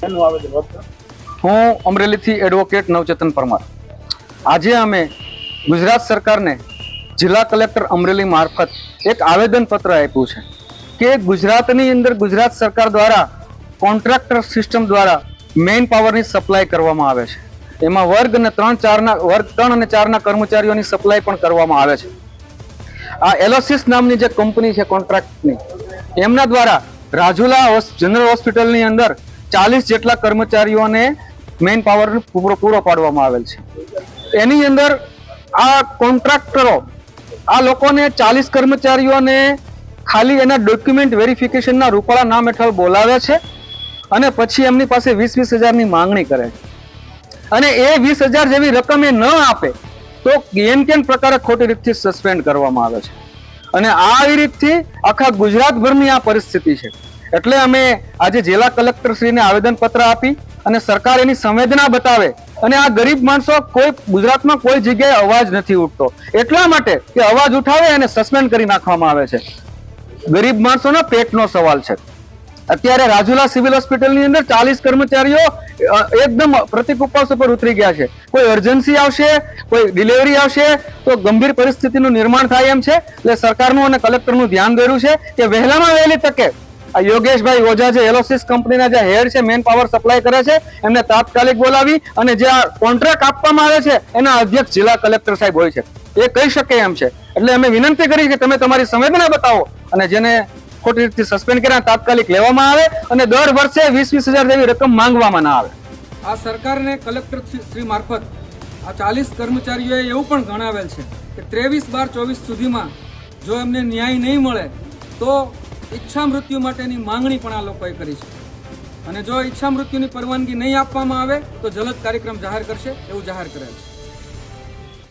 એનું આવેદન વધશે. હું અમરેલીથી એડવોકેટ નવચેતન પરમાર. આજે અમે ગુજરાત સરકારને જિલ્લા કલેક્ટર અમરેલી મારફત એક આવેદનપત્ર આપ્યું છે કે ગુજરાતની અંદર ગુજરાત સરકાર દ્વારા કોન્ટ્રાક્ટર સિસ્ટમ દ્વારા મેઇન પાવરની સપ્લાય કરવામાં આવે છે. એમાં વર્ગ 3 અને 4ના કર્મચારીઓની સપ્લાય પણ કરવામાં આવે છે. આ એલોસિસ નામની જે કંપની છે કોન્ટ્રાક્ટની, એમના દ્વારા રાજુલા જનરલ હોસ્પિટલની અંદર 40 જેટલા કર્મચારીઓને મેઇન પાવર પૂરો પાડવામાં આવેલ છે. એની અંદર આ કોન્ટ્રાક્ટરો આ લોકોને 40 કર્મચારીઓને ખાલી એના ડોક્યુમેન્ટ વેરિફિકેશનના રૂપાળા નામ હેઠળ બોલાવે છે અને પછી એમની પાસે 20-20 હજારની માંગણી કરે છે. અને એ 20,000 જેવી રકમ એ ન આપે તો કેમ પ્રકારે ખોટી રીતથી સસ્પેન્ડ કરવામાં આવે છે. અને આવી રીતથી આખા ગુજરાતભરની આ પરિસ્થિતિ છે. એટલે અમે આજે જિલ્લા કલેક્ટર શ્રીને આવેદનપત્ર આપી અને સરકાર એની સંવેદના બતાવે. અને આ ગરીબ માણસો કોઈ ગુજરાતમાં કોઈ જગ્યાએ અવાજ નથી ઉઠતો, એટલા માટે કે અવાજ ઉઠાવે અને સસ્પેન્ડ કરી નાખવામાં આવે છે. ગરીબ માણસોના પેટનો સવાલ છે. અત્યારે રાજુલા સિવિલ હોસ્પિટલની અંદર 40 કર્મચારીઓ એકદમ પ્રતિક ઉપવાસ ઉપર ઉતરી ગયા છે. કોઈ અર્જન્સી આવશે, કોઈ ડિલિવરી આવશે તો ગંભીર પરિસ્થિતિનું નિર્માણ થાય એમ છે. એટલે સરકારનું અને કલેક્ટરનું ધ્યાન દોર્યું છે કે વહેલામાં વહેલી તકે આ યોગેશભાઈ ઓઝા જે એલોસિસ કંપનીના જે હેડ છે, મેન પાવર સપ્લાય કરે છે, એમને તાત્કાલિક બોલાવી અને જે આ કોન્ટ્રાક્ટ આપવામાં આવે છે એના અધ્યક્ષ જિલ્લા કલેક્ટર સાહેબ હોય છે, એ કહી શકે એમ છે. એટલે અમે વિનંતી કરી કે તમે તમારી સંવેદના બતાવો અને જેને ખોટી રીતે સસ્પેન્ડ કર્યા તાત્કાલિક લેવામાં આવે અને દર વર્ષે 20,000 જેવી રકમ માંગવામાં ના આવે. આ સરકારને કલેક્ટર શ્રી મારફત આ 40 કર્મચારીઓએ એવું પણ ગણાવેલ છે કે 23/12/24 સુધીમાં જો એમને ન્યાય નહીં મળે તો ઈચ્છા મૃત્યુ માટેની માંગણી પણ આ લોકોએ કરી છે. અને જો ઈચ્છા મૃત્યુની પરવાનગી નહીં આપવામાં આવે તો જલદ કાર્યક્રમ જાહેર કરશે એવું જાહેર કરેલ છે.